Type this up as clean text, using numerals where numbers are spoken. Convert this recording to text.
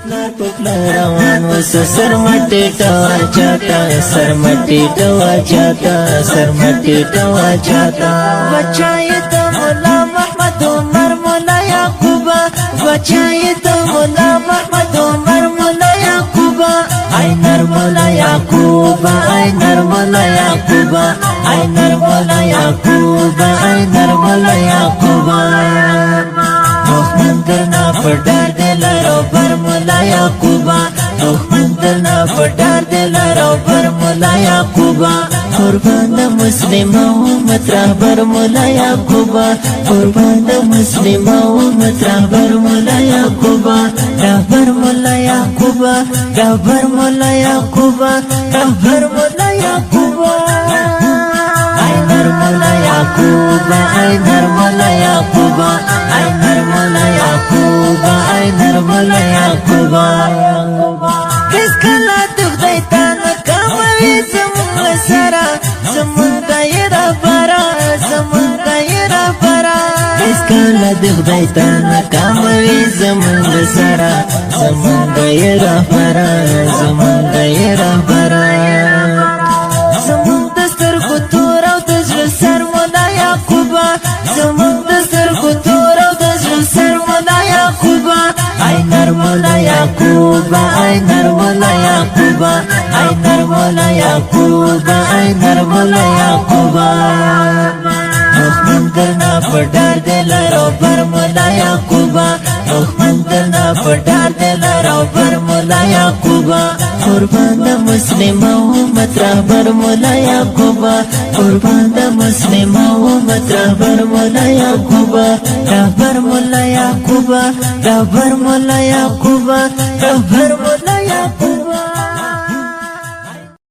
پپلار روان وس سر مټی ټوا چاته سر مټی ټوا چاته سر مټی ټوا چاته بچای ته مولا محمد عمر مولا یعقوب بچای ته مولا محمد عمر مولا یعقوب عینر مولا یعقوب عینر مولا یعقوب عینر مولا یعقوب عینر مولا یعقوب درنا پډار دلارو پر مولا یعقوبا روح درنا پډار دلارو پر مولا یعقوبا قربان د مسلم امت رهبر مولا یعقوبا قربان د مسلم امت رهبر مولا یعقوبا رهبر مولا یعقوبا رهبر مولا یعقوبا رهبر مولا یعقوبا عینر مولا یعقوبا عینر مولا یعقوبا عینر مولا یعقوبا عینر مولا یعقوبا کس کلا دخدای تانا کاموی زمان سرا زمان دایرا برا زمان دایرا برا کس کلا دخدای تانا کاموی زمان سرا زمان دایرا برا زمان دایرا برا زمان دستر خطور او دزر سر مولا یعقوبا زمان دستر خطور او دزر سر مولا یعقوبا عینر مولا یعقوبا عینر مولا یعقوبا عینر مولا یعقوبا عینر مولا یعقوبا روح درنا پډار دلارو پر مولا یعقوبا روح درنا پډار دلارو پر مولا یعقوبا قربان د مسلم امت رهبر مولا یعقوبا قربان د مسلم امت رهبر مولا یعقوبا رهبر مولا یعقوبا رهبر مولا یعقوبا رهبر مولا یعقوبا